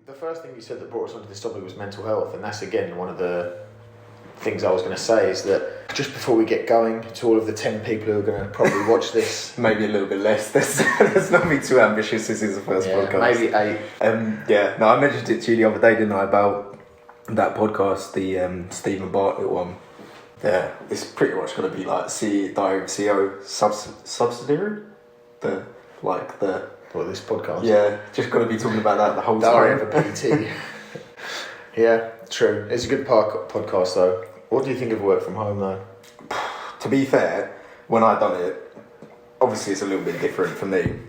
the first thing you said that brought us onto this topic was mental health, and that's again one of the things I was going to say is that just before we get going, to all of the 10 people who are going to probably watch this, maybe a little bit less. Let's not be too ambitious. This is the first podcast. Maybe 8. I mentioned it to you the other day, didn't I, about that podcast, the Stephen Bartlett one. Yeah, it's pretty much going to be like Diary of CEO subsidiary. This podcast? Yeah, just got to be talking about that the whole Diary time. of a PT. Yeah, true. It's a good podcast though. What do you think of work from home though? To be fair, when I done it, obviously it's a little bit different for me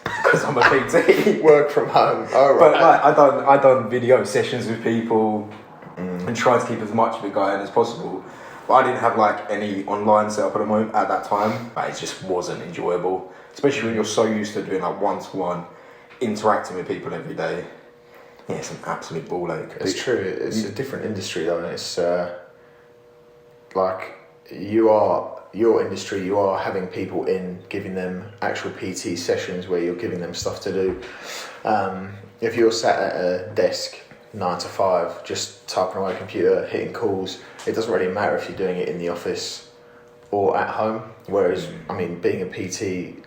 because I'm a PT. Work from home. Oh, right. But I done video sessions with people and tried to keep as much of it going as possible. But I didn't have like any online setup at the moment at that time. But it just wasn't enjoyable, especially when you're so used to doing like one-to-one, interacting with people every day. Yeah, it's an absolute ball ache. It's true. It's a different industry though. It's like your industry. You are having people in, giving them actual PT sessions where you're giving them stuff to do. If you're sat at a desk 9 to 5, just typing away a computer, hitting calls, it doesn't really matter if you're doing it in the office or at home. Whereas, I mean, being a PT,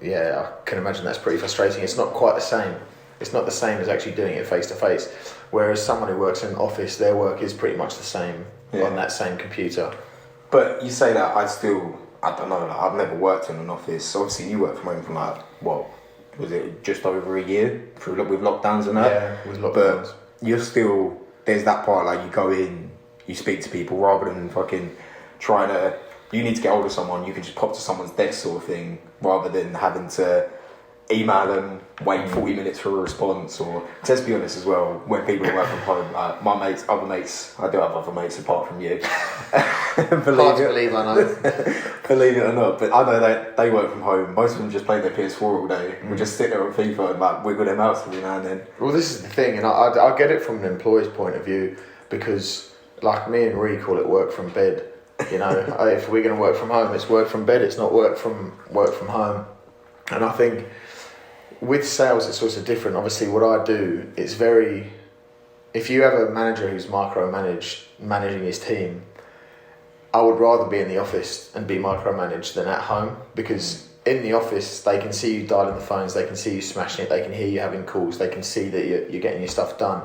yeah, I can imagine that's pretty frustrating. It's not quite the same. It's not the same as actually doing it face to face. Whereas someone who works in an office, their work is pretty much the same on that same computer. But you say that, I don't know, like, I've never worked in an office. Obviously, you work from home for was it just over a year with lockdowns and that? Yeah, with lockdowns. But you're still, there's that part, like you go in, you speak to people rather than fucking trying to, you need to get hold of someone, you can just pop to someone's desk sort of thing, rather than having to email them, wait 40 minutes for a response. Or, let's be honest as well, when people work from home, like my mates, other mates, I do have other mates apart from you. Believe I know. Believe it or not, but I know that they work from home. Most of them just play their PS4 all day. We just sit there on FIFA and like wiggle their mouse every now and then. Well, this is the thing, and I get it from an employee's point of view, because like me and Ree call it work from bed. You know, if we're going to work from home, it's work from bed. It's not work from home. And I think with sales, it's also different. Obviously, what I do, it's very. If you have a manager who's managing his team, I would rather be in the office and be micromanaged than at home, because in the office they can see you dialing the phones, they can see you smashing it, they can hear you having calls, they can see that you're getting your stuff done.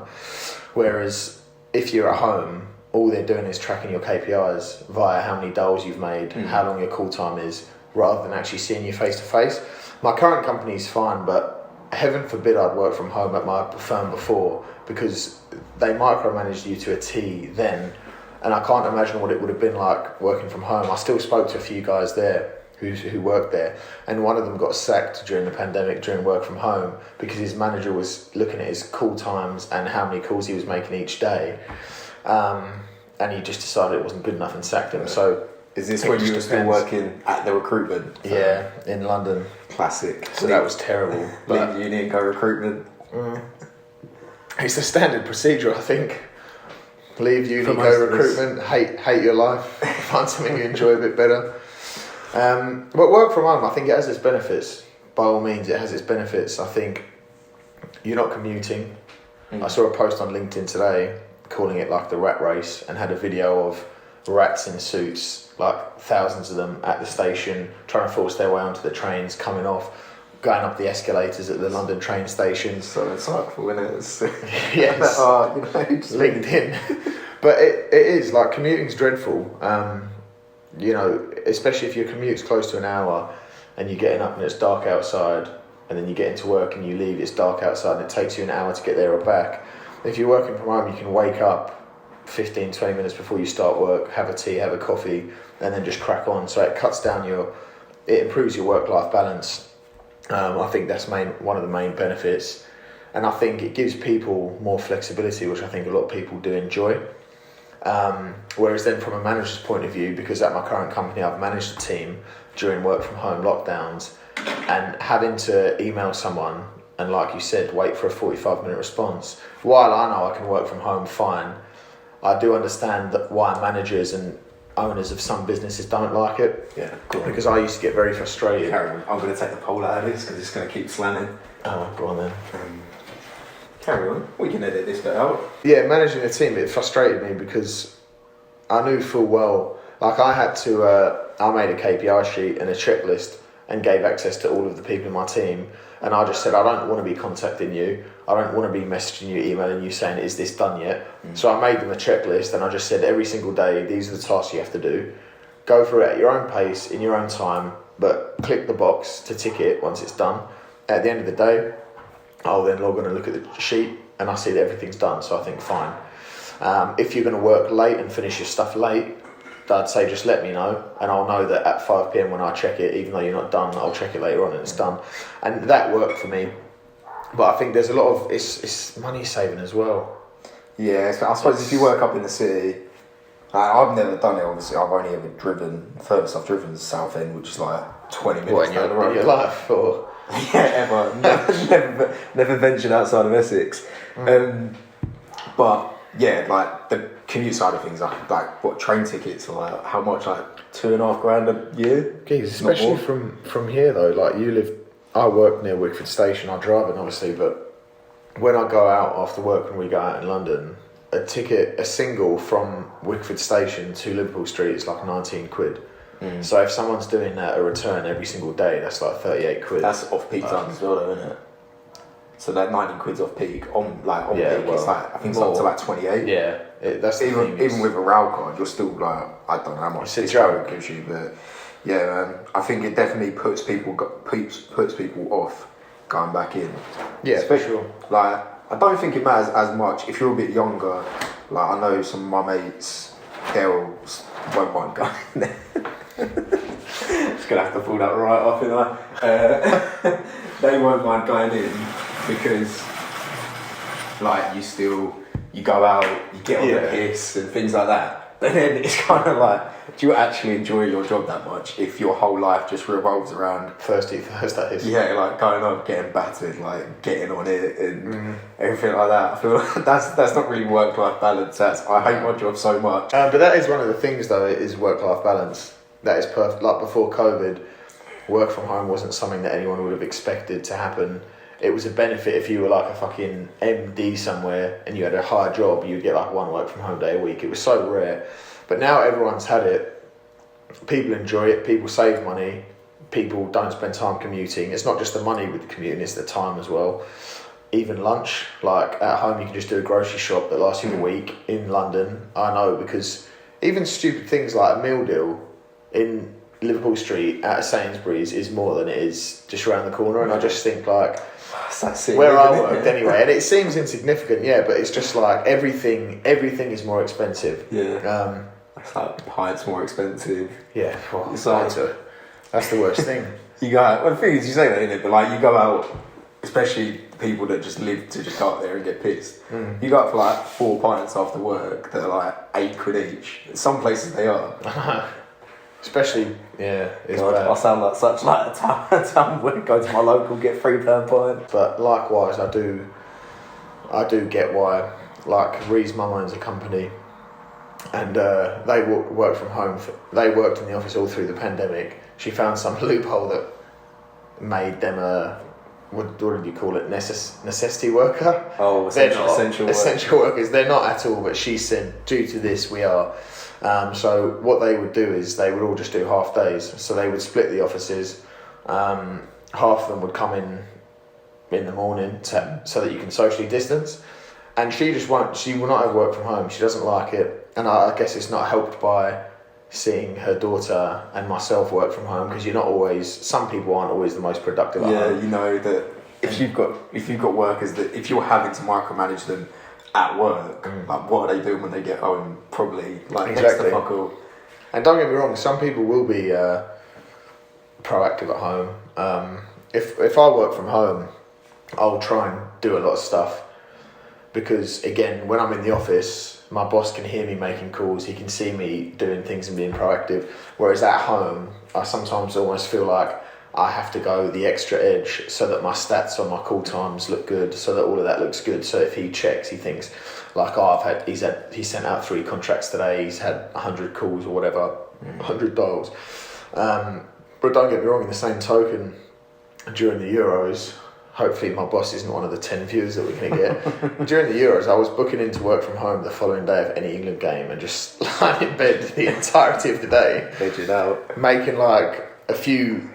Whereas if you're at home, all they're doing is tracking your KPIs via how many dials you've made, how long your call time is, rather than actually seeing you face to face. My current company is fine, but heaven forbid I'd work from home at my firm before, because they micromanaged you to a T then, and I can't imagine what it would have been like working from home. I still spoke to a few guys there who worked there, and one of them got sacked during the pandemic during work from home because his manager was looking at his call times and how many calls he was making each day, and he just decided it wasn't good enough and sacked him. So is this when you were still working at the recruitment? Yeah, in London. Classic. So that was terrible. Leave uni and go recruitment. It's the standard procedure, I think. Leave uni, go recruitment, hate your life, find something you enjoy a bit better. But work from home, I think it has its benefits. By all means, it has its benefits. I think you're not commuting. I saw a post on LinkedIn today calling it like the rat race, and had a video of rats in suits, like thousands of them at the station, trying to force their way onto the trains, coming off, going up the escalators at the London train stations. So insightful, isn't it? Yes. LinkedIn. But it is, like, commuting's dreadful. You know, especially if your commute's close to an hour and you're getting up and it's dark outside, and then you get into work and you leave, it's dark outside, and it takes you an hour to get there or back. If you're working from home, you can wake up 15-20 minutes before you start work, have a tea, have a coffee, and then just crack on. So it cuts down it improves your work-life balance. I think that's one of the main benefits, and I think it gives people more flexibility, which I think a lot of people do enjoy. Whereas then from a manager's point of view, because at my current company I've managed a team during work from home lockdowns, and having to email someone and, like you said, wait for a 45-minute response, while I know I can work from home fine, I do understand that why managers and owners of some businesses don't like it. Yeah, cool. Because I used to get very frustrated. I'm going to take the pole out of this because it's going to keep slamming. Oh, go on then. Carry on. We can edit this bit out. Yeah, managing a team, it frustrated me because I knew full well, like I had to, I made a KPI sheet and a checklist and gave access to all of the people in my team. And I just said, I don't want to be contacting you. I don't want to be messaging you, emailing you saying, is this done yet? So I made them a checklist and I just said every single day, these are the tasks you have to do. Go through it at your own pace, in your own time, but click the box to tick it once it's done. At the end of the day, I'll then log on and look at the sheet and I see that everything's done, so I think fine. If you're going to work late and finish your stuff late, I'd say just let me know and I'll know that at 5 p.m. when I check it, even though you're not done, I'll check it later on and it's done. And that worked for me. But I think there's a lot of, it's money saving as well. Yeah, I suppose if you work up in the city, I've never done it obviously, I've only ever driven, furthest I've driven is Southend, which is like 20 minutes down the road. In your life, or? Yeah, ever. never ventured outside of Essex. But yeah, like the commute side of things, like what train tickets are like, how much, like $2,500 a year? Geez, especially from here though, like I work near Wickford Station, I drive it obviously, but when I go out after work, when we go out in London, a single from Wickford Station to Liverpool Street is like 19 quid. So if someone's doing a return every single day, that's like 38 quid. That's off peak time as well though, isn't it? So that 19 quid's off peak, on peak, it's like, I think it's up to like 28. Yeah, that's the thing. Even with a rail card, you're still like, I don't know how much it's a joke. Gives you, but yeah, man, I think it definitely puts people off going back in. Yeah, for sure. Like, I don't think it matters as much if you're a bit younger. Like, I know some of my mates, they won't mind going there. Just gonna have to pull that right off, you know. They won't mind going in because, like, you go out, you get on the piss and things like that. But then it's kind of like, do you actually enjoy your job that much if your whole life just revolves around Thirsty Thursdays? Yeah, like going up, getting battered, like getting on it and everything like that. I feel like that's not really work-life balance. I hate my job so much. But that is one of the things though, is work-life balance. That is perfect. Like before COVID, work from home wasn't something that anyone would have expected to happen. It was a benefit if you were like a fucking MD somewhere and you had a higher job, you'd get like one work from home day a week. It was so rare. But now everyone's had it. People enjoy it. People save money. People don't spend time commuting. It's not just the money with the commuting, it's the time as well. Even lunch, like at home you can just do a grocery shop that lasts you a week. In London, I know, because even stupid things like a meal deal in Liverpool Street at a Sainsbury's is more than it is just around the corner. And I just think like, where I worked anyway, and it seems insignificant, yeah, but it's just like everything is more expensive. Yeah. It's like pints more expensive. Yeah, well, it's like, that's the worst thing. You go out, well, the thing is, you say that, innit? But like, you go out, especially people that just live to just go out there and get pissed. You go out for like 4 pints after work that are like 8 quid each. Some places they are. Especially, yeah, it's God, bad. I sound like such like a town where go to my local, get £3 pint. But likewise, I do get why. Like Ree's mum owns a company, and they work from home. They worked in the office all through the pandemic. She found some loophole that made them what did you call it? Necessity worker? Oh, essential workers. They're not at all. But she said, due to this, we are. So what they would do is they would all just do half days. So they would split the offices. Half of them would come in the morning so that you can socially distance. And she will not have work from home. She doesn't like it. And I guess it's not helped by seeing her daughter and myself work from home, because some people aren't always the most productive at home. You know that if you've got workers that if you're having to micromanage them at work, like what are they doing when they get home? Probably like next to fuck all. And don't get me wrong, some people will be proactive at home. If I work from home, I'll try and do a lot of stuff, because again, when I'm in the office, my boss can hear me making calls, he can see me doing things and being proactive. Whereas at home, I sometimes almost feel like I have to go the extra edge so that my stats on my call times look good, so that all of that looks good. So if he checks, he thinks like, he sent out 3 contracts today, he's had 100 calls or whatever, 100 dials. But don't get me wrong, in the same token, during the Euros, hopefully my boss isn't one of the 10 viewers that we're going to get. During the Euros, I was booking in to work from home the following day of any England game and just lying in bed the entirety of the day. Vegging out. Making like a few,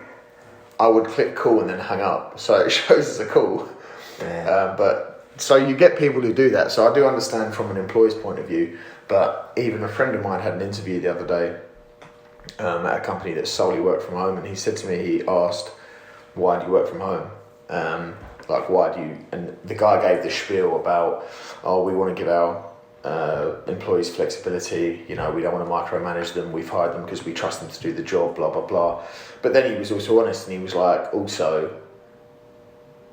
I would click call and then hang up. So it shows as a call. Yeah. But so you get people who do that. So I do understand from an employee's point of view. But even a friend of mine had an interview the other day at a company that solely worked from home, and he said to me, he asked, "Why do you work from home? Like, why do you?" And the guy gave the spiel about, "Oh, we want to give our employees flexibility. You know, we don't want to micromanage them. We've hired them because we trust them to do the job. Blah blah blah." But then he was also honest, and he was like, "Also,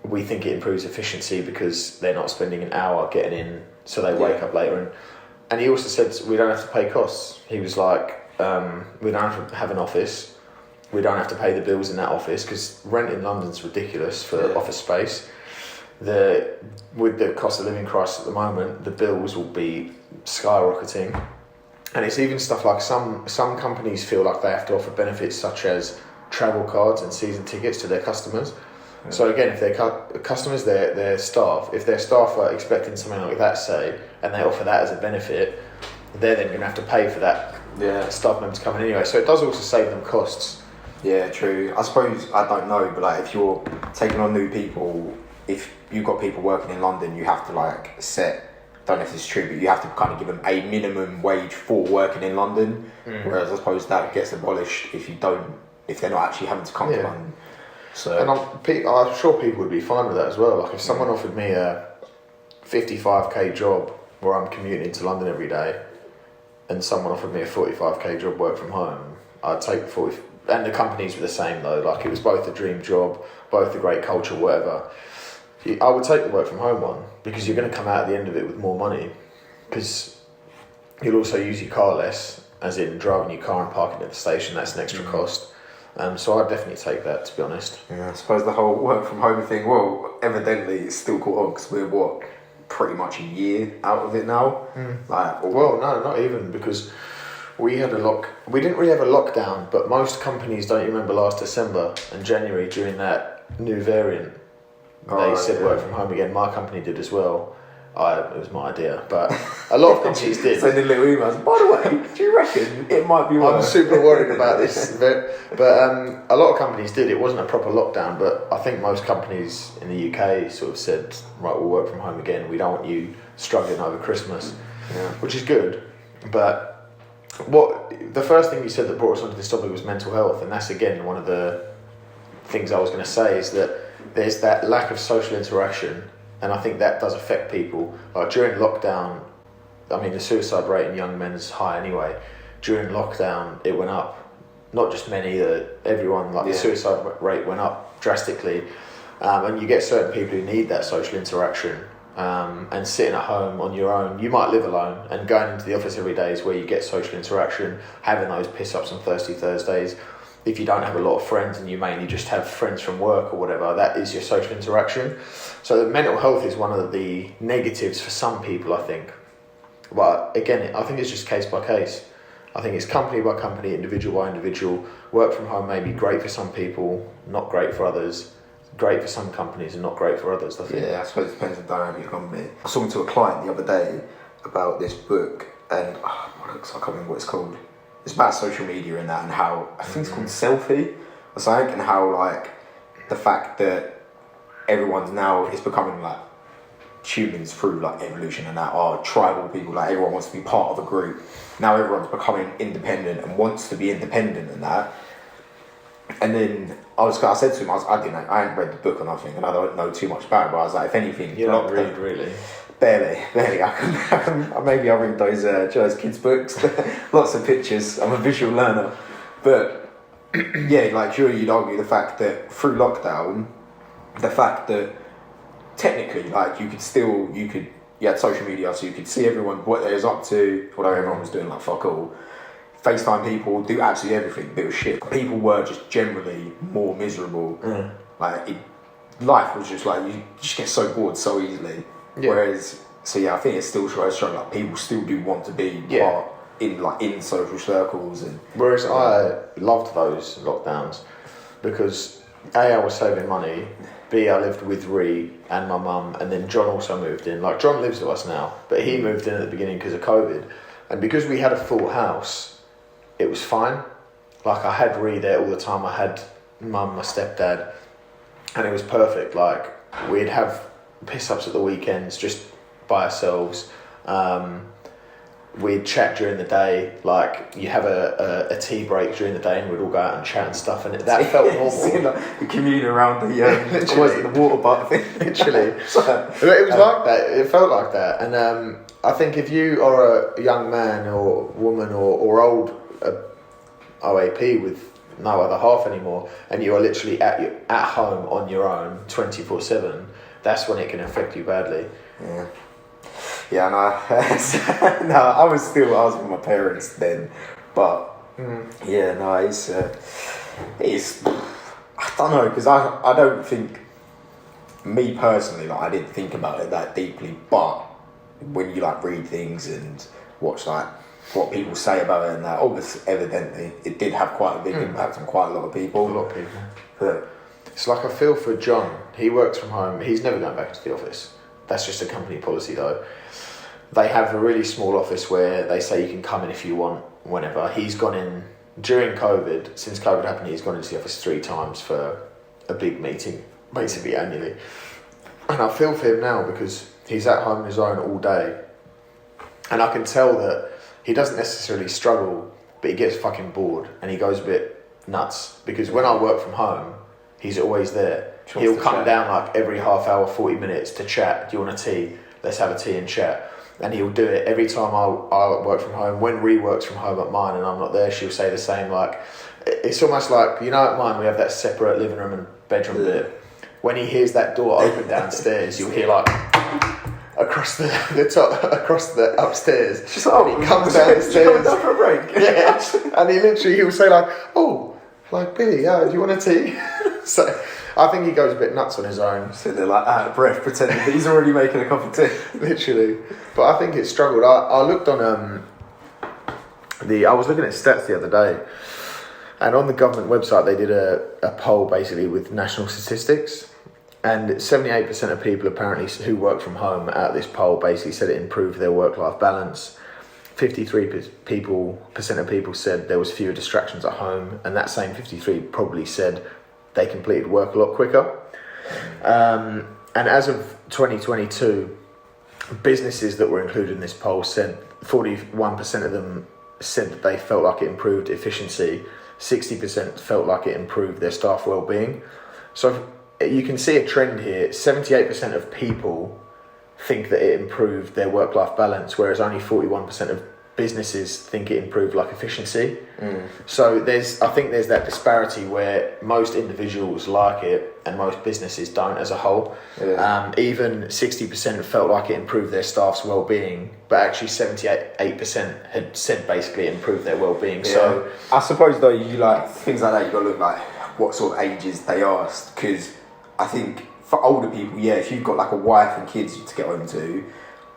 we think it improves efficiency because they're not spending an hour getting in, so they wake up later." And he also said we don't have to pay costs. He was like, we don't have to have an office. We don't have to pay the bills in that office because rent in London's ridiculous for office space. With the cost of living crisis at the moment, the bills will be skyrocketing. And it's even stuff like some companies feel like they have to offer benefits such as travel cards and season tickets to their customers. Yeah. So again, if their customers, their staff, if their staff are expecting something like that, say, and they offer that as a benefit, they're then going to have to pay for that staff member to come in anyway. So it does also save them costs. Yeah, true. I suppose, I don't know, but like if you're taking on new people, if you've got people working in London, you have to like don't know if it's true, but you have to kind of give them a minimum wage for working in London. Whereas I suppose that gets abolished if they're not actually having to come to London. So, and I'm sure people would be fine with that as well. Like if someone offered me a 55k job where I'm commuting to London every day, and someone offered me a 45k job work from home, I'd take the 40. And the companies were the same though. Like it was both a dream job, both a great culture, whatever. I would take the work from home one because you're going to come out at the end of it with more money, because you'll also use your car less, as in driving your car and parking at the station. That's an extra cost. So I'd definitely take that, to be honest. Yeah, I suppose the whole work from home thing, well, evidently it's still caught on because we're pretty much a year out of it now. Well, no, not even, because we didn't really have a lockdown, but most companies, don't you remember last December and January during that new variant, they said work from home again. My company did as well. It was my idea, but a lot of companies did. Sending little emails. By the way, do you reckon it might be worse? I'm super worried about this, but a lot of companies did. It wasn't a proper lockdown, but I think most companies in the UK sort of said, right, we'll work from home again. We don't want you struggling over Christmas, which is good. But the first thing you said that brought us onto this topic was mental health, and that's again one of the things I was going to say, is that there's that lack of social interaction. And I think that does affect people. Like during lockdown, I mean, the suicide rate in young men is high anyway. During lockdown, it went up. Not just men either, everyone, the suicide rate went up drastically. And you get certain people who need that social interaction. And sitting at home on your own, you might live alone, and going into the office every day is where you get social interaction, having those piss-ups on Thirsty Thursdays. If you don't have a lot of friends and you mainly just have friends from work or whatever, that is your social interaction. So the mental health is one of the negatives for some people, I think. But again, I think it's just case by case. I think it's company by company, individual by individual. Work from home may be great for some people, not great for others. Great for some companies and not great for others, I think. Yeah, I suppose it depends on the dynamic of your company. I was talking to a client the other day about this book, and I can't remember what it's called. It's about social media and that, and how, I think it's called Selfie or something, and how like the fact that everyone's now, it's becoming like humans through like evolution and that are tribal people, like everyone wants to be part of a group. Now everyone's becoming independent and wants to be independent and that. And then I said to him, I hadn't read the book or nothing, and I don't know too much about it, but I was like, if anything, you don't read really. Barely. Maybe I read those kids' books. Lots of pictures. I'm a visual learner, but yeah, like sure, you'd argue the fact that through lockdown, the fact that technically, like you had social media, so you could see everyone what they was up to, although everyone was doing like fuck all. FaceTime people, do absolutely everything, bit of shit. People were just generally more miserable. Life was just like you just get so bored so easily. Yeah. Whereas, I think it's still strong. Like people still do want to be part in social circles, and whereas I loved those lockdowns because I was saving money, B, I lived with Ree and my mum, and then John also moved in. Like, John lives with us now, but he moved in at the beginning because of COVID. And because we had a full house, it was fine. Like, I had Ree there all the time. I had mum, my stepdad, and it was perfect. Like, we'd have piss-ups at the weekends just by ourselves. We'd chat during the day. Like, you have a tea break during the day, and we'd all go out and chat and stuff, and that felt normal. Like the commuting around the water butt thing. Literally. It was like that. It felt like that. And I think if you are a young man or woman or old OAP with no other half anymore, and you are literally at home on your own 24/7, that's when it can affect you badly. Yeah. Yeah, no, no, I was with my parents then, but yeah, no, it's I don't know, because I don't think, me personally, like, I didn't think about it that deeply, but when you like read things and watch like what people say about it, and that, obviously, evidently, it did have quite a big impact on quite a lot of people. A lot of people. But it's like, I feel for John. He works from home. He's never going back to the office. That's just a company policy, though. They have a really small office where they say you can come in if you want, whenever. He's gone in during COVID. Since COVID happened, he's gone into the office 3 times for a big meeting, basically annually. And I feel for him now because he's at home on his own all day. And I can tell that he doesn't necessarily struggle, but he gets fucking bored and he goes a bit nuts. Because when I work from home, he's always there. He'll come down like every half hour, 40 minutes to chat. Do you want a tea? Let's have a tea and chat. And he'll do it every time I work from home. When Ree works from home at mine and I'm not there, she'll say the same. Like, it's almost like, you know, at mine we have that separate living room and bedroom bit. When he hears that door open downstairs, you'll hear like across the top, across the upstairs. Just, oh, he comes down the stairs. Down for a break. Yeah, and he'll say like, oh, like, Billy, do you want a tea? So I think he goes a bit nuts on his own. So they're like out of breath, pretending that he's already making a cup of tea. Literally. But I think it struggled. I looked on I was looking at stats the other day, and on the government website they did a poll basically with national statistics, and 78% of people apparently who work from home out of this poll basically said it improved their work-life balance. 53% of people said there was fewer distractions at home, and that same 53 probably said they completed work a lot quicker. And as of 2022, businesses that were included in this poll said 41% of them said that they felt like it improved efficiency, 60% felt like it improved their staff well-being. So you can see a trend here. 78% of people think that it improved their work-life balance, whereas only 41% of businesses think it improved like efficiency. So I think there's that disparity where most individuals like it and most businesses don't as a whole. Even 60% felt like it improved their staff's well-being, but actually 78% had said basically it improved their well-being. So I suppose though, you like things like that, you got to look like what sort of ages they asked, because I think for older people, if you've got like a wife and kids to get home to,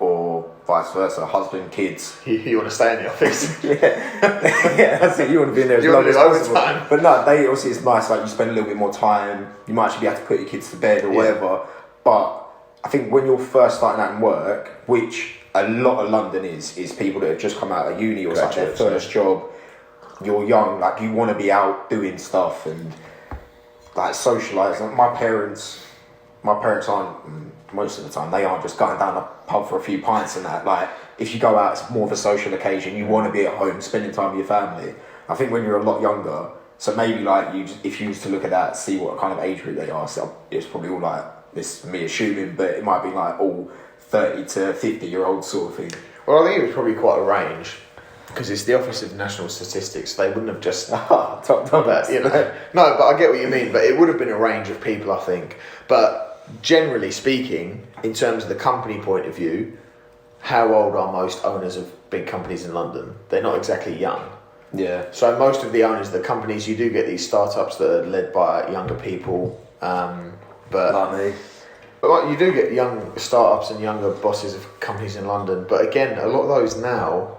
or vice versa, husband, kids. You want to stay in the office. Yeah, that's it. You want to be in there as long as possible. Overtime. But no, obviously it's nice, like you spend a little bit more time, you might actually be able to put your kids to bed or whatever. But I think when you're first starting out in work, which a lot of London is people that have just come out of uni or like their first job, you're young, like you want to be out doing stuff and like socialise. Like my parents aren't, most of the time, they aren't just going down the pub for a few pints and that. Like, if you go out, it's more of a social occasion. You want to be at home, spending time with your family. I think when you're a lot younger, so maybe like if you used to look at that, see what kind of age group they are, so it's probably all like, this me assuming, but it might be like all 30 to 50-year-old sort of thing. Well, I think it was probably quite a range, because it's the Office of National Statistics. They wouldn't have just top that, you know. No, but I get what you mean. But it would have been a range of people, I think. But generally speaking, in terms of the company point of view, how old are most owners of big companies in London? They're not exactly young. Yeah. So most of the owners of the companies, you do get these startups that are led by younger people. But like me. But you do get young startups and younger bosses of companies in London. But again, a lot of those now,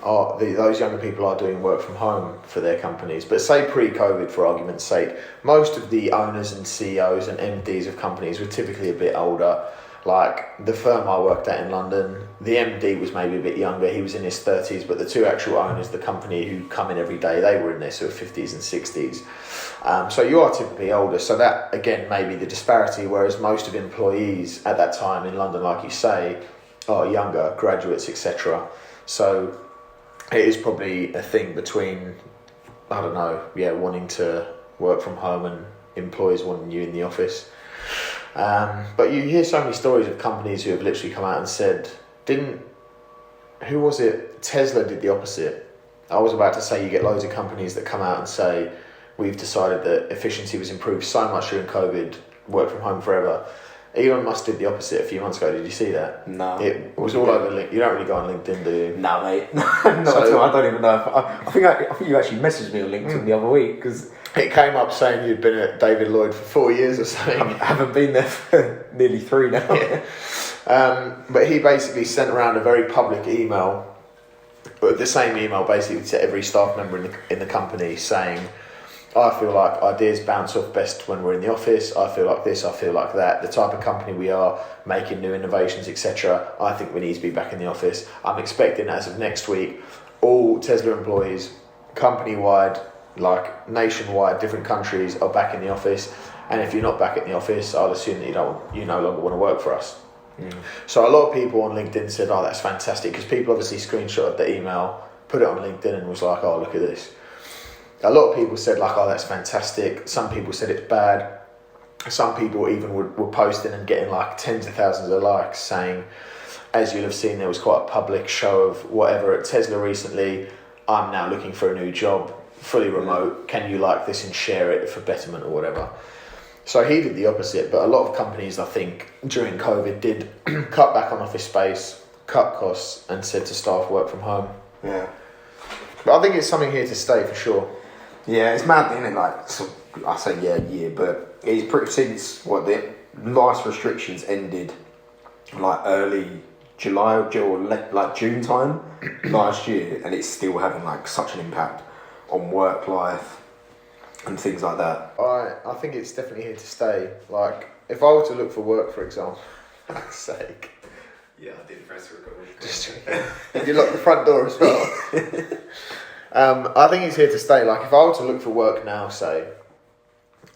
those younger people are doing work from home for their companies. But say pre-COVID, for argument's sake, most of the owners and CEOs and MDs of companies were typically a bit older. Like the firm I worked at in London, the MD was maybe a bit younger. He was in his 30s, but the two actual owners, the company who come in every day, they were in their sort of 50s and 60s. So you are typically older. So that, again, may be the disparity, whereas most of employees at that time in London, like you say, are younger, graduates, etc. So it is probably a thing between, I don't know, wanting to work from home and employees wanting you in the office. But you hear so many stories of companies who have literally come out and said, who was it? Tesla did the opposite. I was about to say you get loads of companies that come out and say, we've decided that efficiency was improved so much during COVID, work from home forever. Elon Musk did the opposite a few months ago. Did you see that? No. It was all over LinkedIn. You don't really go on LinkedIn, do you? No, mate. Not at all. I don't even know. I think you actually messaged me on LinkedIn the other week because it came up saying you'd been at David Lloyd for 4 years or something. I haven't been there for nearly 3 now. Yeah. But he basically sent around a very public email, the same email basically to every staff member in the company saying, I feel like ideas bounce off best when we're in the office. I feel like this, I feel like that. The type of company we are, making new innovations, etc. I think we need to be back in the office. I'm expecting as of next week, all Tesla employees, company-wide, like nationwide, different countries, are back in the office. And if you're not back in the office, I'll assume that you no longer want to work for us. So a lot of people on LinkedIn said, oh, that's fantastic, because people obviously screenshotted the email, put it on LinkedIn and was like, oh, look at this. A lot of people said like, oh, that's fantastic. Some people said it's bad. Some people even were posting and getting like tens of thousands of likes saying, as you'll have seen, there was quite a public show of whatever at Tesla recently. I'm now looking for a new job, fully remote. Can you like this and share it for betterment or whatever? So he did the opposite, but a lot of companies, I think, during COVID did cut back on office space, cut costs, and said to staff work from home. Yeah. But I think it's something here to stay for sure. Yeah, it's mad, isn't it? Like, so I say but it's pretty since the last restrictions ended, like early July or like June time last year, and it's still having like such an impact on work life and things like that. I think it's definitely here to stay. Like, if I were to look for work, for example, for fuck's sake. Yeah, I did press record. Did you lock the front door as well? I think it's here to stay. Like, if I were to look for work now, say,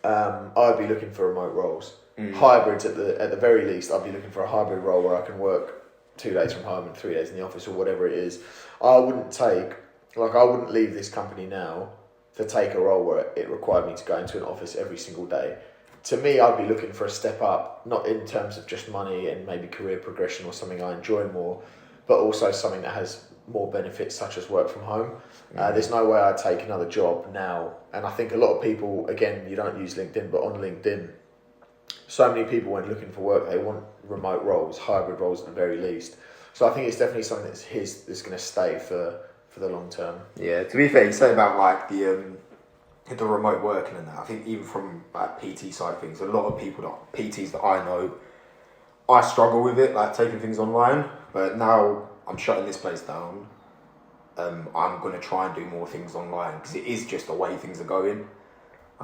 I'd be looking for remote roles. Hybrids at the very least. I'd be looking for a hybrid role where I can work 2 days from home and 3 days in the office or whatever it is. I wouldn't leave this company now to take a role where it required me to go into an office every single day. To me, I'd be looking for a step up, not in terms of just money and maybe career progression or something I enjoy more, but also something that has more benefits such as work from home. There's no way I'd take another job now. And I think a lot of people, again, you don't use LinkedIn, but on LinkedIn, so many people when looking for work, they want remote roles, hybrid roles at the very least. So I think it's definitely something that's going to stay for the long term. Yeah, to be fair, you say about like the remote working and that, I think even from like PT side of things, a lot of PTs that I know, I struggle with it, like taking things online, but now I'm shutting this place down. I'm going to try and do more things online because it is just the way things are going.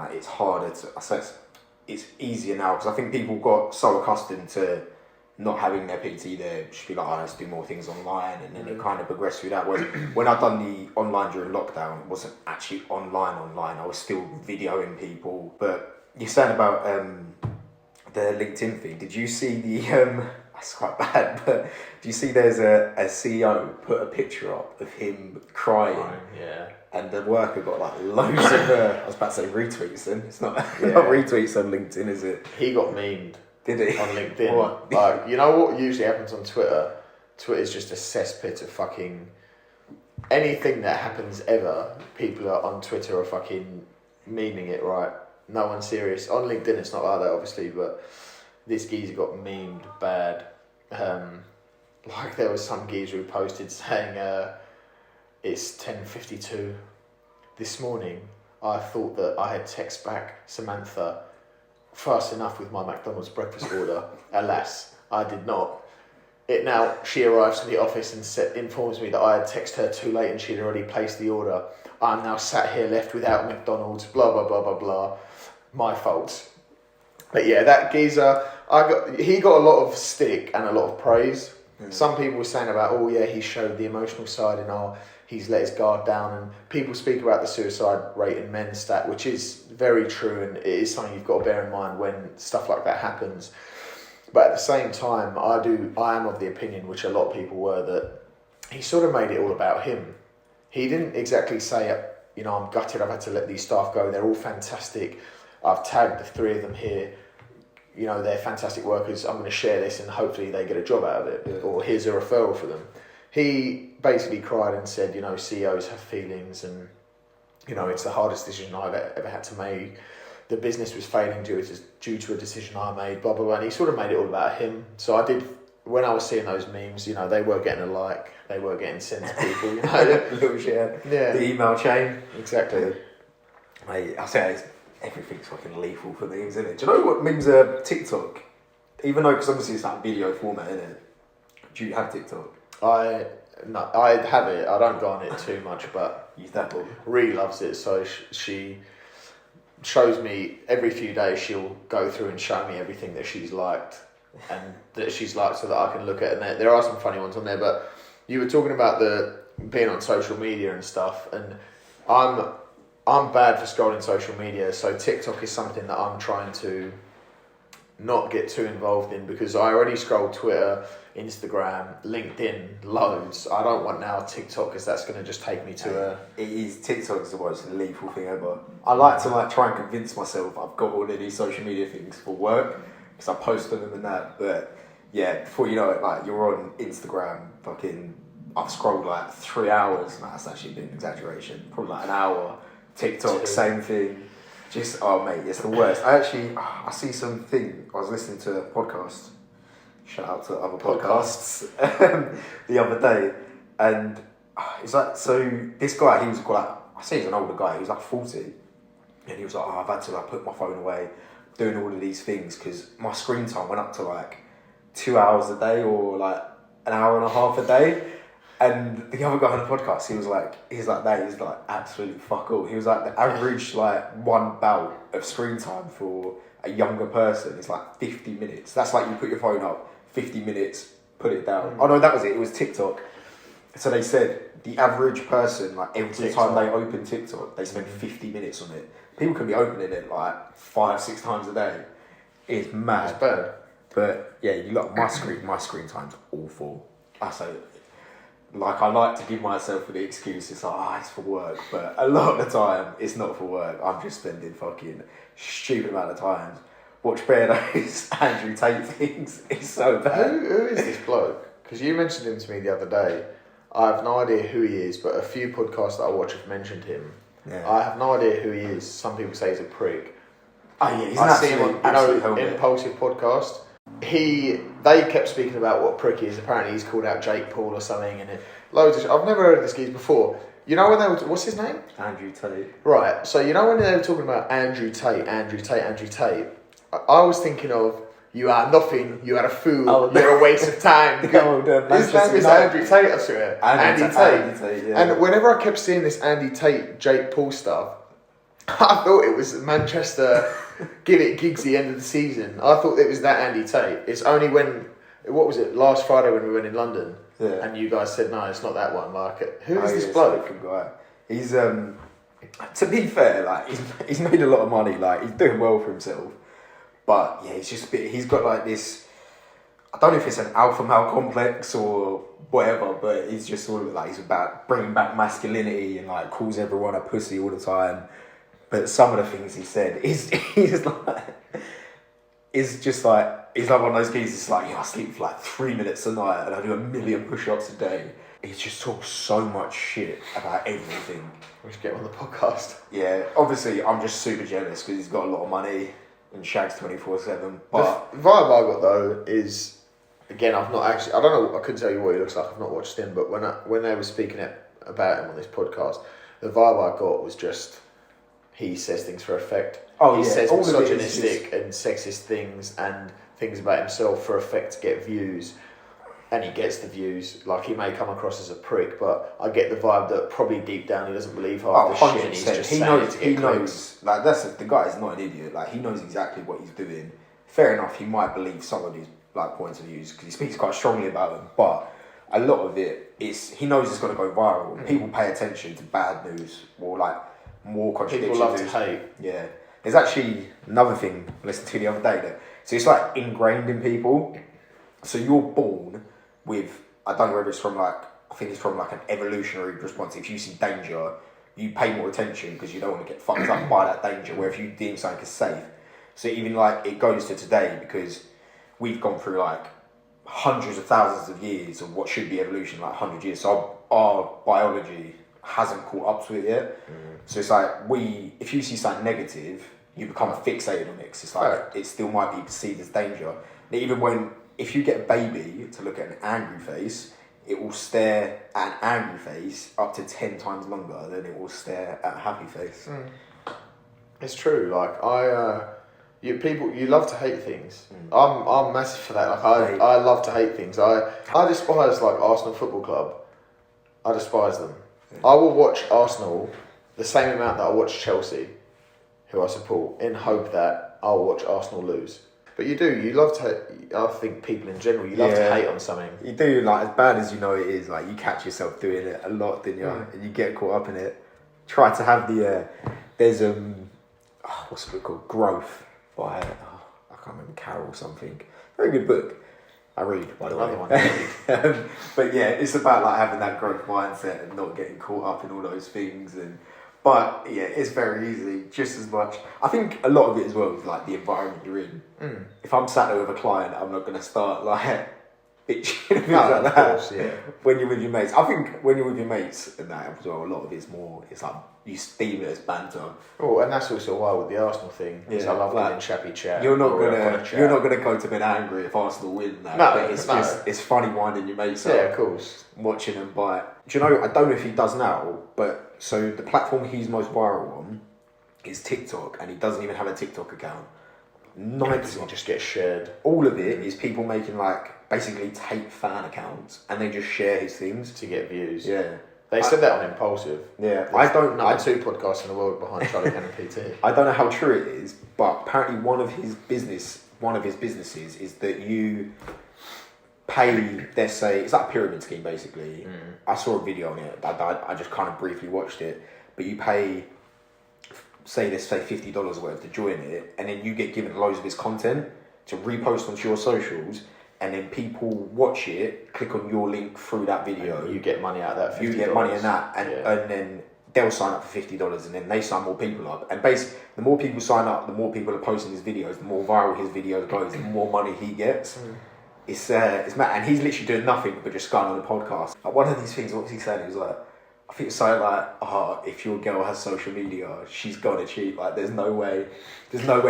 It's harder to, I say it's easier now because I think people got so accustomed to not having their PT there, just be like, oh, let's do more things online, and then it kind of progressed through that. Whereas when I'd done the online during lockdown, it wasn't actually online. I was still videoing people. But you're saying about the LinkedIn thing. Did you see the? That's quite bad, but do you see there's a CEO put a picture up of him crying? Yeah. And the worker got like loads of, I was about to say retweets then. It's not, not retweets on LinkedIn, is it? He got memed. Did he? On LinkedIn. What? Like, you know what usually happens on Twitter? Twitter's just a cesspit of fucking... Anything that happens ever, people are on Twitter are fucking memeing it, right? No one's serious. On LinkedIn it's not like that, obviously, but this geezer got memed bad. Like there was some geezer who posted saying, it's 10:52 this morning. I thought that I had text back Samantha fast enough with my McDonald's breakfast order. Alas, I did not. She arrives to the office and informs me that I had texted her too late and she'd already placed the order. I'm now sat here left without McDonald's, blah, blah, blah, blah, blah. My fault. But yeah, that geezer, he got a lot of stick and a lot of praise. Some people were saying about, oh yeah, he showed the emotional side and he's let his guard down. And people speak about the suicide rate in men's stat, which is very true, and it is something you've got to bear in mind when stuff like that happens. But at the same time, I am of the opinion, which a lot of people were, that he sort of made it all about him. He didn't exactly say, I'm gutted I've had to let these staff go. They're all fantastic. I've tagged the 3 of them here. They're fantastic workers. I'm going to share this and hopefully they get a job out of it. Yeah. Or here's a referral for them. He basically cried and said, CEOs have feelings and, it's the hardest decision I've ever had to make. The business was failing due to a decision I made, blah, blah, blah. And he sort of made it all about him. So when I was seeing those memes, they were getting a like, they were getting sent to people, Little share. Yeah. The email chain. Exactly. Mate, I say everything's fucking lethal for memes, isn't it? Do you know what memes are TikTok? Even though, because obviously it's like video format, isn't it? Do you have TikTok? I have it. I don't go on it too much, but Use that one. Ree loves it, so she shows me every few days. She'll go through and show me everything that she's liked and that she's liked, so that I can look at it. And there are some funny ones on there. But you were talking about being on social media and stuff, and I'm bad for scrolling social media, so TikTok is something that I'm trying to not get too involved in, because I already scroll Twitter, Instagram, LinkedIn, loads. I don't want now TikTok, because that's going to just take me to TikTok is the most lethal thing ever. I like to try and convince myself I've got all of these social media things for work, because I post on them and that, but yeah, before you know it, you're on Instagram, I've scrolled 3 hours, that's actually been an exaggeration, probably an hour. TikTok, same thing. Just, oh mate, it's the worst. I see something, I was listening to a podcast, shout out to other podcasts, the other day, and it's this guy, he was I say he's an older guy, he was 40, and he was I've had to put my phone away, doing all of these things, because my screen time went up to 2 hours a day, or an hour and a half a day. And the other guy on the podcast, he was absolutely fuck all. He was the average one bout of screen time for a younger person is 50 minutes. That's you put your phone up, 50 minutes, put it down. Oh no, that was it. It was TikTok. So they said the average person, every time they open TikTok, they spend 50 minutes on it. People can be opening it 5-6 times a day. It's mad. It's bad. But yeah, my screen time's awful. I say. I like to give myself the excuse, it's it's for work, but a lot of the time, it's not for work. I'm just spending fucking stupid amount of times. Watch those Andrew Tate things, it's so bad. Who is this bloke? Because you mentioned him to me the other day. I have no idea who he is, but a few podcasts that I watch have mentioned him. Yeah. I have no idea who he is. Some people say he's a prick. Oh yeah, he's I see him on Impulsive podcast. They kept speaking about what prick he is. Apparently he's called out Jake Paul or something, and I've never heard of this geezer before. When they were, what's his name? Andrew Tate. Right, so when they were talking about Andrew Tate, I was thinking of, you are nothing, you are a fool, you're a waste of time. His name is Andrew Tate, I swear. Andy Tate, yeah. And whenever I kept seeing this Andy Tate, Jake Paul stuff, I thought it was Manchester, give it Giggsy end of the season. I thought it was that Andy Tate. It's only what was it, last Friday when we went in London, and you guys said, no, it's not that one, who is this bloke? Guy. He's, to be fair, he's made a lot of money, he's doing well for himself. But yeah, he's got this, I don't know if it's an alpha male complex or whatever, but he's just sort of he's about bringing back masculinity and calls everyone a pussy all the time. But some of the things he said he's just one of those kids. It's I sleep for 3 minutes a night and I do 1 million push-ups a day. He just talks so much shit about everything. We should get him on the podcast. Yeah, obviously I'm just super jealous because he's got a lot of money and shags 24/7. But the vibe I got though is, again, I've not actually, I don't know, I couldn't tell you what he looks like. I've not watched him, but when they were speaking about him on this podcast, the vibe I got was just, he says things for effect. He says misogynistic and sexist things and things about himself for effect to get views. and he gets the views. Like, he may come across as a prick, but I get the vibe that probably deep down he doesn't believe half the shit, and he's just saying it to get clicks. Like, the guy's not an idiot. Like, he knows exactly what he's doing. Fair enough, he might believe some of his like points of views because he speaks quite strongly about them, but a lot of it is he knows it's going to go viral. People pay attention to bad news or like more contradictions. People love to hate. Yeah, there's actually another thing I listened to the other day that so it's like ingrained in people. So you're born with, I don't know whether it's from like, I think it's from like an evolutionary response. If you see danger, you pay more attention because you don't want to get fucked up by that danger. Where if you deem something as safe, so even like it goes to today because we've gone through like hundreds of thousands of years of what should be evolution, like 100 years. So our biology hasn't caught up to it yet. So it's like if you see something negative, you become fixated on it. 'Cause it's like it still might be perceived as danger. And even if you get a baby to look at an angry face, it will stare at an angry face up to 10 times longer than it will stare at a happy face. It's true. Like you love to hate things. I'm massive for that. Like I love to hate things. I despise like Arsenal Football Club. I despise them. I will watch Arsenal the same amount that I watch Chelsea, who I support, in hope that I'll watch Arsenal lose. But you do. You love to. I think people in general. You love to hate on something. You do. Like as bad as you know it is. Like you catch yourself doing it a lot, don't you? And you get caught up in it. Try to have the. There's what's it called? Growth by I can't remember, Carol or something. Very good book. I read, by the way. But yeah, it's about like having that growth mindset and not getting caught up in all those things. But yeah, it's very easy, just as much. I think a lot of it as well is like the environment you're in. If I'm sat there with a client, I'm not going to start like bitching and things like that. Course, yeah. When you're with your mates, I think when you're with your mates and that as well, a lot of it's like you steam it as banter. Oh, and that's also why with the Arsenal thing, because I love getting chappy chat. You're not gonna go to bed angry if Arsenal win that. No, but it's funny winding your mates up. Yeah, of course. Watching them bite. Do you know? I don't know if he does now, but so the platform he's most viral on is TikTok, and he doesn't even have a TikTok account. 90% just get shared. All of it is people making like basically Tate fan accounts, and they just share his things to get views. Yeah. They said that on Impulsive. Yeah, I don't know. 2 podcasts in the world behind Charlie Cannon PT. I don't know how true it is, but apparently one of his businesses is that you pay. Let's say it's like a pyramid scheme, basically. I saw a video on it. I just kind of briefly watched it, but you pay, let's say $50 or whatever to join it, and then you get given loads of his content to repost onto your socials. And then people watch it, click on your link through that video. And you get money out of that $50. You get money in that. And then they'll sign up for $50 and then they sign more people up. And basically, the more people sign up, the more people are posting his videos, the more viral his videos goes, the more money he gets. It's mad. And he's literally doing nothing but just going on a podcast. Like one of these things, what was he saying? He was like, I think it's something like, if your girl has social media, she's gonna cheat. Like, there's no way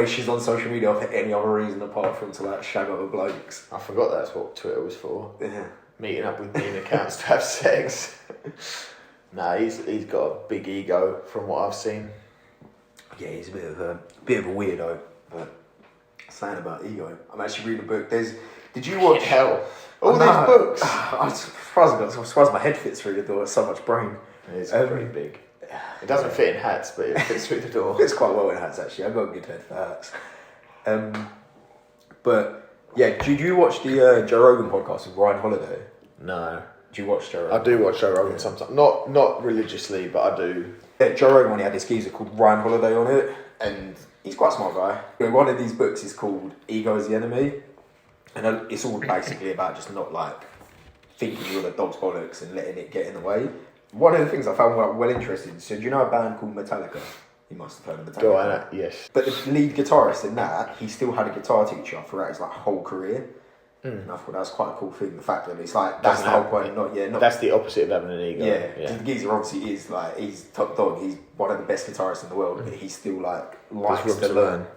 she's on social media for any other reason apart from to like shag other blokes. I forgot that's what Twitter was for. Yeah. Meeting up with meme accounts to have sex. Nah, he's got a big ego from what I've seen. Yeah, he's a bit of a weirdo. But saying about ego, I'm actually reading a book. Did you watch hell? All these books. I'm surprised my head fits through the door. It's so much brain. It's pretty big. It doesn't fit in hats, but it fits through the door. It fits quite well in hats, actually. I've got a good head for hats. But yeah, did you watch the Joe Rogan podcast with Ryan Holiday? No. Do you watch Joe Rogan? I do watch Joe Rogan sometimes. Not religiously, but I do. Yeah, Joe Rogan, he had this geezer called Ryan Holiday on it, and he's quite a smart guy. One of these books is called Ego is the Enemy, and it's all basically about just not like thinking you're the dog's bollocks and letting it get in the way. One of the things I found well interesting, so do you know a band called Metallica? You must have heard of Metallica. Do I know? Yes. But the lead guitarist in that, he still had a guitar teacher throughout his like whole career. And I thought that was quite a cool thing. The fact that it's like that's the whole point. That's the opposite of having an ego. Yeah. The geezer obviously is like he's top dog. He's one of the best guitarists in the world, but he still like likes to learn.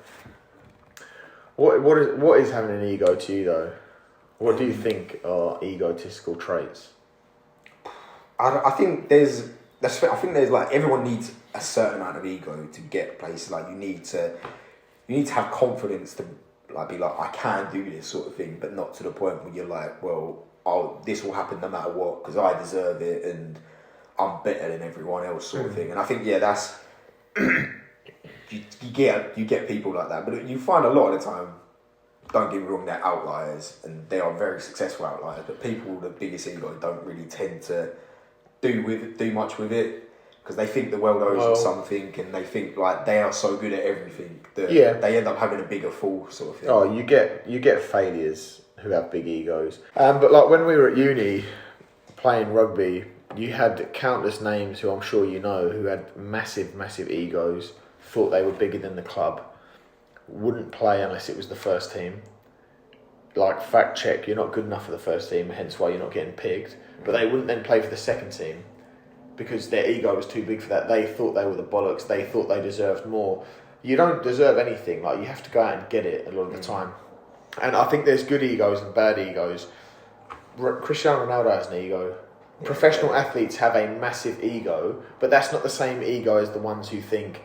What is having an ego to you though? What do you think are egotistical traits? I think there's like everyone needs a certain amount of ego to get places. Like you need to have confidence to like be like, I can do this sort of thing, but not to the point where you're like, well, this will happen no matter what because I deserve it and I'm better than everyone else sort of thing. And I think that's you get people like that, but you find a lot of the time. Don't get me wrong, they're outliers and they are very successful outliers, but people with the biggest ego don't really tend to do much with it because they think the world owes them something and they think like they are so good at everything that they end up having a bigger fall sort of thing. Oh, you get failures who have big egos. But like when we were at uni playing rugby, you had countless names who I'm sure you know who had massive, massive egos, thought they were bigger than the club, wouldn't play unless it was the first team. Like, fact check, you're not good enough for the first team, hence why you're not getting picked. But they wouldn't then play for the second team because their ego was too big for that. They thought they were the bollocks. They thought they deserved more. You don't deserve anything. Like, you have to go out and get it a lot of the time. And I think there's good egos and bad egos. Cristiano Ronaldo has an ego. Professional athletes have a massive ego, but that's not the same ego as the ones who think,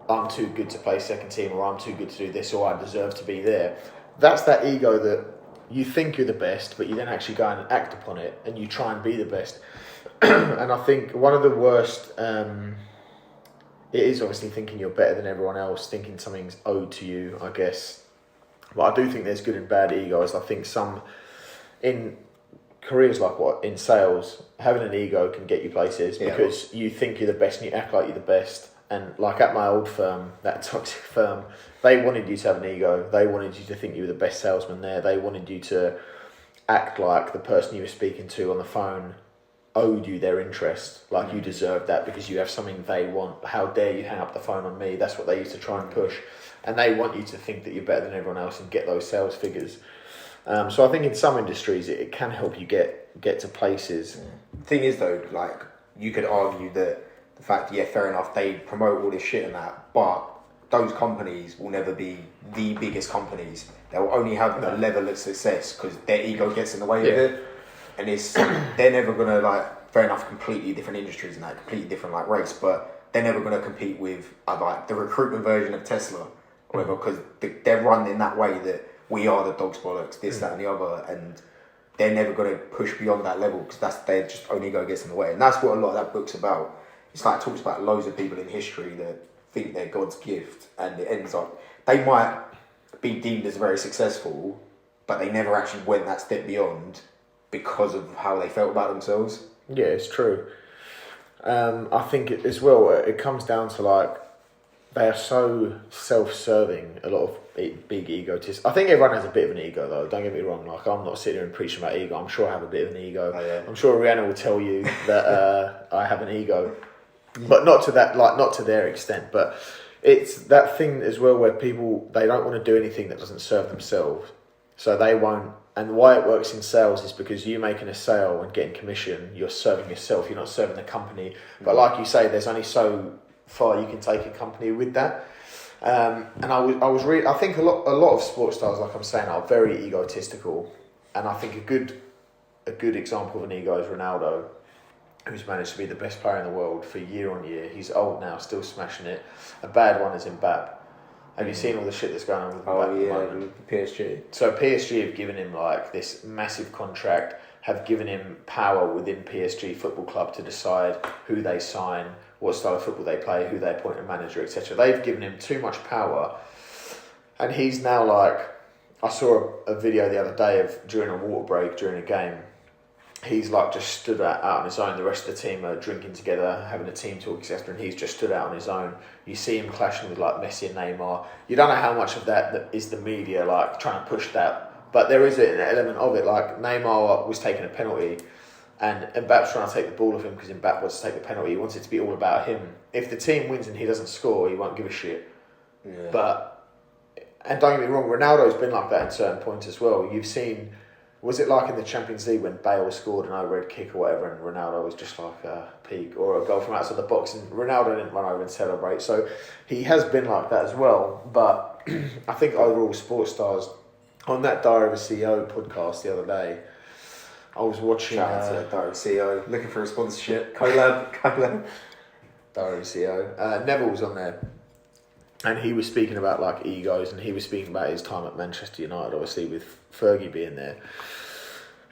I'm too good to play second team, or I'm too good to do this, or I deserve to be there. That's that ego that you think you're the best, but you then actually go and act upon it, and you try and be the best. And I think one of the worst, it is obviously thinking you're better than everyone else, thinking something's owed to you, I guess. But I do think there's good and bad egos. I think some, in careers like in sales, having an ego can get you places because you think you're the best and you act like you're the best. And like at my old firm, that toxic firm, they wanted you to have an ego. They wanted you to think you were the best salesman there. They wanted you to act like the person you were speaking to on the phone owed you their interest. Like you deserved that because you have something they want. How dare you hang up the phone on me? That's what they used to try and push. And they want you to think that you're better than everyone else and get those sales figures. So I think in some industries it can help you get to places. The thing is though, like you could argue that the fact, fair enough, they promote all this shit and that, but those companies will never be the biggest companies. They'll only have the level of success because their ego gets in the way of it. And they're never going to, like, fair enough, completely different industries and that, completely different, like, race, but they're never going to compete with, like, the recruitment version of Tesla or whatever, because they're run in that way that we are the dog's bollocks, this, that, and the other, and they're never going to push beyond that level because their just own ego gets in the way. And that's what a lot of that book's about. It's like it talks about loads of people in history that think they're God's gift, and it ends up they might be deemed as very successful, but they never actually went that step beyond because of how they felt about themselves. Yeah, it's true. I think as well, it comes down to like they are so self-serving. A lot of big egotists. I think everyone has a bit of an ego, though. Don't get me wrong. Like I'm not sitting here and preaching about ego. I'm sure I have a bit of an ego. Oh, yeah. I'm sure Rihanna will tell you that I have an ego. But not to that, like not to their extent. But it's that thing as well where people they don't want to do anything that doesn't serve themselves, so they won't. And why it works in sales is because you making a sale and getting commission, you're serving yourself. You're not serving the company. But like you say, there's only so far you can take a company with that. And I think a lot of sports stars, like I'm saying, are very egotistical. And I think a good example of an ego is Ronaldo, who's managed to be the best player in the world for year on year. He's old now, still smashing it. A bad one is Mbappe. Have you seen all the shit that's going on with Mbappe at the moment? PSG. So PSG have given him like this massive contract, have given him power within PSG Football Club to decide who they sign, what style of football they play, who they appoint a manager, etc. They've given him too much power. And he's now like, I saw a video the other day of during a water break, during a game, he's like just stood out on his own. The rest of the team are drinking together, having a team talk, etc. And he's just stood out on his own. You see him clashing with like Messi and Neymar. You don't know how much of that is the media like trying to push that, but there is an element of it. Like Neymar was taking a penalty, and Mbappe's trying to take the ball off him because Mbappe wants to take the penalty. He wants it to be all about him. If the team wins and he doesn't score, he won't give a shit. Yeah. And don't get me wrong, Ronaldo's been like that in certain points as well. You've seen. Was it like in the Champions League when Bale scored an overhead kick or whatever and Ronaldo was just like a peak, or a goal from outside the box and Ronaldo didn't run over and celebrate? So he has been like that as well. But I think overall sports stars, on that Diary of a CEO podcast the other day, I was watching... Shout out to Diary of a CEO, looking for a sponsorship, collab. Diary of a CEO. Neville was on there And he was speaking about like egos, and he was speaking about his time at Manchester United, obviously with Fergie being there.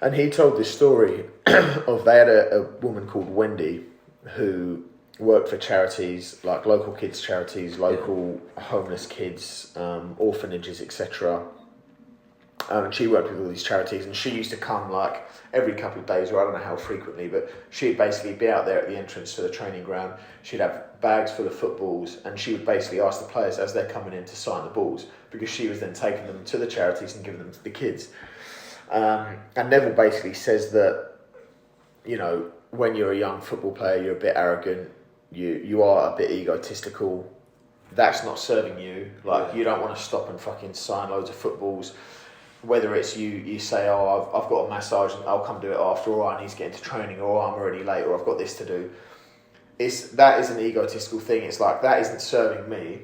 And he told this story of they had a woman called Wendy who worked for charities, like local kids charities, local homeless kids, orphanages, etc. And she worked with all these charities, and she used to come like every couple of days, or I don't know how frequently, but she'd basically be out there at the entrance to the training ground. She'd have bags full of footballs, and she would basically ask the players as they're coming in to sign the balls, because she was then taking them to the charities and giving them to the kids. And Neville basically says that, you know, when you're a young football player, you're a bit arrogant, you are a bit egotistical. That's not serving you. Like, you don't want to stop and fucking sign loads of footballs. Whether it's you say, oh, I've got a massage and I'll come do it after, or I need to get into training, or I'm already late, or I've got this to do. That is an egotistical thing. It's like, that isn't serving me.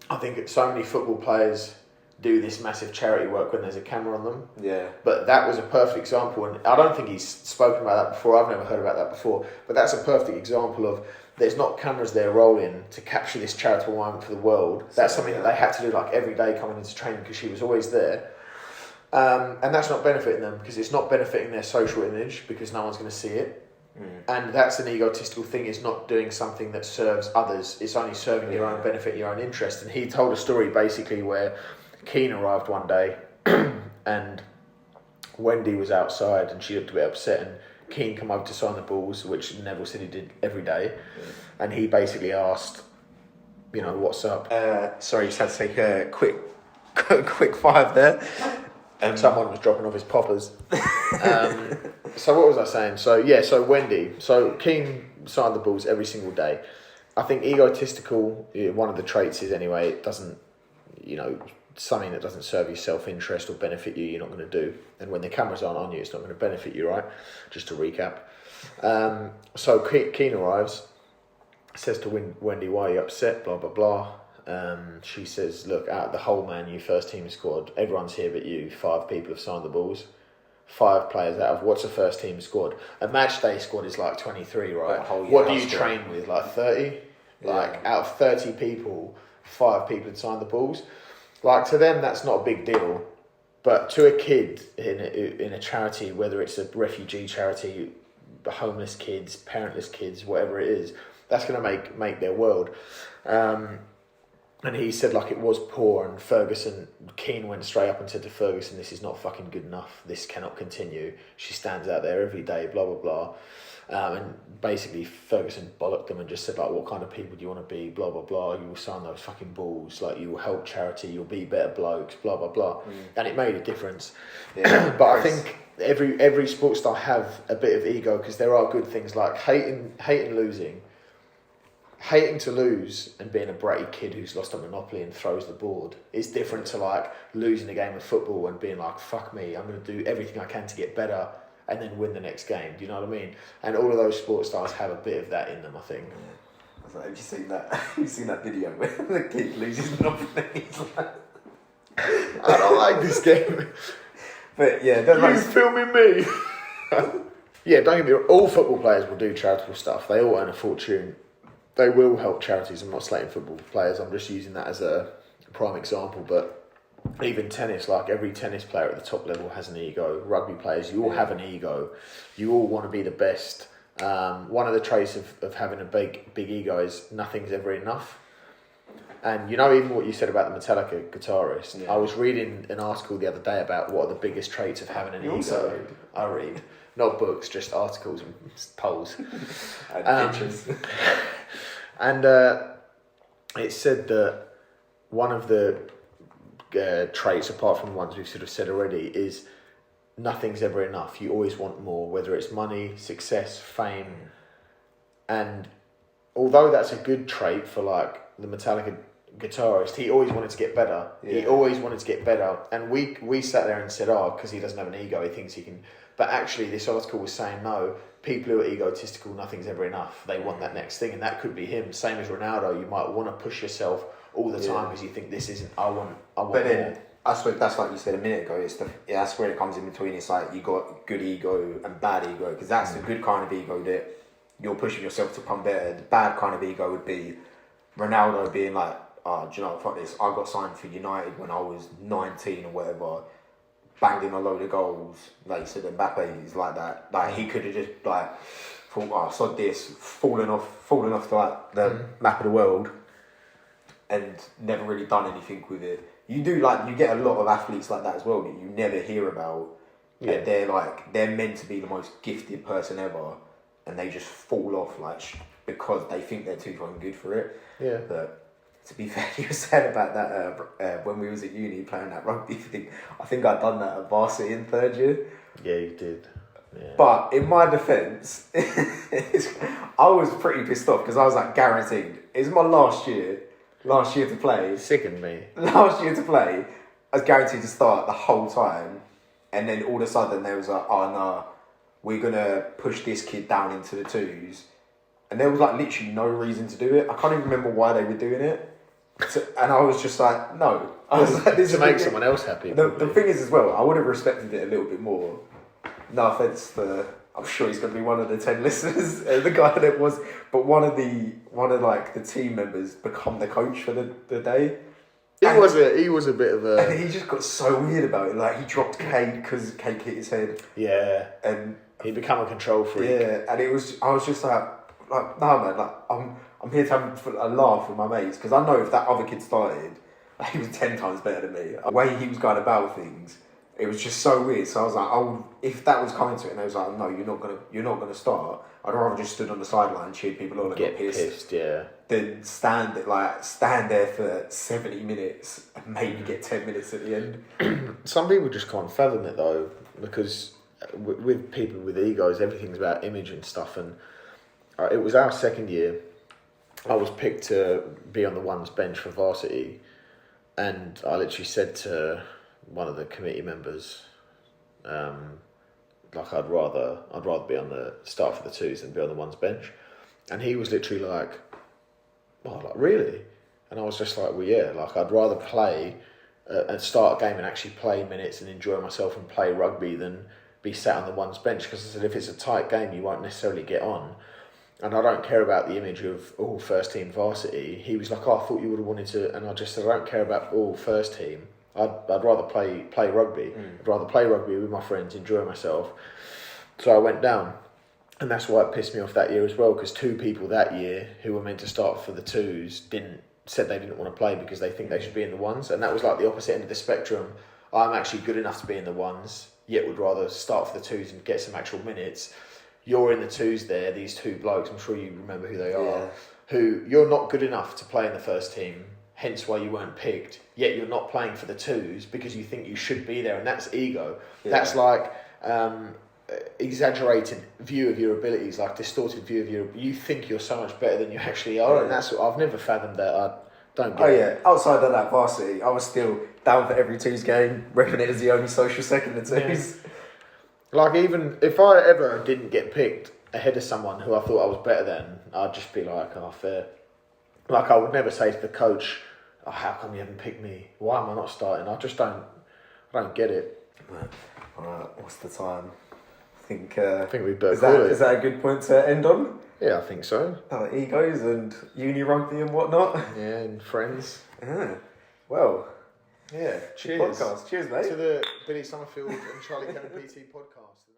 I think so many football players do this massive charity work when there's a camera on them. Yeah. But that was a perfect example, and I don't think he's spoken about that before. I've never heard about that before. But that's a perfect example of, there's not cameras there rolling to capture this charitable moment for the world. That's something that they had to do like every day coming into training, because she was always there. And that's not benefiting them, because it's not benefiting their social image, because no one's going to see it. And that's an egotistical thing. It's not doing something that serves others. It's only serving your own benefit, your own interest. And he told a story basically where Keane arrived one day and Wendy was outside and she looked a bit upset, and Keane come over to sign the balls, which Neville said he did every day. And he basically asked, you know, what's up? Sorry, just had to take a quick five there. Someone was dropping off his poppers. So what was I saying? So Wendy. So Keane signed the balls every single day. I think egotistical, one of the traits is anyway, it doesn't, you know, something that doesn't serve your self-interest or benefit you, you're not going to do. And when the cameras aren't on you, it's not going to benefit you, right? Just to recap. So Keane arrives, says to Wendy, why are you upset, blah, blah, blah. She says, look, out of the whole Man U first team squad, everyone's here but you. 5 people have signed the balls. 5 players out of what's a first team squad? A match day squad is like 23, right? What do you train with? Like 30? Like out of 30 people, 5 people had signed the balls. Like, to them, that's not a big deal. But to a kid in a charity, whether it's a refugee charity, homeless kids, parentless kids, whatever it is, that's going to make their world. And he said, like, it was poor, and Keane went straight up and said to Ferguson, this is not fucking good enough. This cannot continue. She stands out there every day, blah, blah, blah. And basically Ferguson bollocked them and just said, like, what kind of people do you want to be, blah, blah, blah. You will sign those fucking balls. Like, you will help charity. You'll be better blokes, blah, blah, blah. And it made a difference. Yeah, but I think every sports star have a bit of ego, because there are good things like hating losing. Hating to lose and being a bratty kid who's lost at Monopoly and throws the board is different to like losing a game of football and being like, fuck me, I'm going to do everything I can to get better and then win the next game. Do you know what I mean? And all of those sports stars have a bit of that in them, I think. I was like, have you seen that? Have you seen that video where the kid loses Monopoly? He's like, I don't like this game. But yeah, you filming me? Yeah, don't get me wrong. All football players will do charitable stuff. They all earn a fortune. They will help charities. I'm not slating football players. I'm just using that as a prime example. But even tennis, like every tennis player at the top level has an ego. Rugby players, you all have an ego. You all want to be the best. One of the traits of having a big ego is nothing's ever enough. And you know, even what you said about the Metallica guitarist, I was reading an article the other day about what are the biggest traits of having an ego. I read. Not books, just articles and polls. And pictures. And it said that one of the traits, apart from the ones we've sort of said already, is nothing's ever enough. You always want more, whether it's money, success, fame. And although that's a good trait for like the Metallica guitarist, he always wanted to get better. Yeah. He always wanted to get better. And we sat there and said, because he doesn't have an ego, he thinks he can. But actually, this article was saying, no, people who are egotistical, nothing's ever enough. They want that next thing, and that could be him. Same as Ronaldo, you might want to push yourself all the time because you think this isn't. I want. But then, more. I suppose that's like you said a minute ago. That's where it comes in between. It's like you got good ego and bad ego, because that's the good kind of ego that you're pushing yourself to become better. The bad kind of ego would be Ronaldo being like, do you know, fuck this, I got signed for United when I was 19 or whatever, banged in a load of goals, like you said, Mbappe is like that. Like, he could have just, like, thought, oh, sod this, fallen off to, like, the map of the world, and never really done anything with it. You do, like, you get a lot of athletes like that as well that you never hear about. Yeah. And they're meant to be the most gifted person ever, and they just fall off, like, because they think they're too fucking good for it. Yeah. But to be fair, you said about that when we was at uni playing that rugby thing. I think I'd done that at varsity in third year. Yeah, you did. Yeah. But in my defence, I was pretty pissed off because I was like, guaranteed. It's my last year to play. Sickened me. Last year to play, I was guaranteed to start the whole time. And then all of a sudden they was like, oh no, we're going to push this kid down into the twos. And there was like literally no reason to do it. I can't even remember why they were doing it. And I was just like, no. I was like, this to make someone else happy. The thing is as well, I would have respected it a little bit more. No offence for, I'm sure he's going to be one of the 10 listeners, the guy that was, but one of like the team members become the coach for the day. He was a bit of a... And he just got so weird about it. Like, he dropped cake because cake hit his head. Yeah. And he became a control freak. Yeah, and I was just like, no man, like, I'm here to have a laugh with my mates, because I know if that other kid started, like, he was 10 times better than me. The way he was going about things, it was just so weird. So I was like, if that was coming to it, and they was like, no, you're not gonna start, I'd rather just stood on the sideline and cheered people on and get got pissed. Yeah. Than stand there for 70 minutes and maybe get 10 minutes at the end. Some people just can't fathom it though, because with people with egos, everything's about image and stuff. And it was our second year. I was picked to be on the ones bench for varsity, and I literally said to one of the committee members, like I'd rather be on the start for the twos than be on the ones bench, and he was literally like, "Oh, like really?" And I was just like, "Well, yeah, like I'd rather play and start a game and actually play minutes and enjoy myself and play rugby than be sat on the ones bench, because I said if it's a tight game, you won't necessarily get on." And I don't care about the image of all first team varsity. He was like, "Oh, I thought you would have wanted to," and I just said, "I don't care about all first team. I'd rather play rugby. I'd rather play rugby with my friends, enjoy myself." So I went down, and that's why it pissed me off that year as well, because 2 people that year who were meant to start for the twos said they didn't want to play because they think they should be in the ones, and that was like the opposite end of the spectrum. I'm actually good enough to be in the ones, yet would rather start for the twos and get some actual minutes. You're in the twos there, these 2 blokes, I'm sure you remember who they are, who you're not good enough to play in the first team, hence why you weren't picked, yet you're not playing for the twos because you think you should be there, and that's ego. Yeah. That's like exaggerated view of your abilities, like distorted view of you think you're so much better than you actually are, and that's what I've never fathomed that. I don't get it. Outside of that varsity, I was still down for every twos game, repping it as the only social second in twos. Yeah. Like, even if I ever didn't get picked ahead of someone who I thought I was better than, I'd just be like, oh, fair. Like, I would never say to the coach, oh, how come you haven't picked me? Why am I not starting? I don't get it. Alright, what's the time? I think we better call it. Is that a good point to end on? Yeah, I think so. Egos and uni rugby and whatnot. Yeah, and friends. Yeah. Well... Yeah, cheers. Podcast. Cheers, mate. To the Billy Summerfield and Charlie Cannon PT podcast.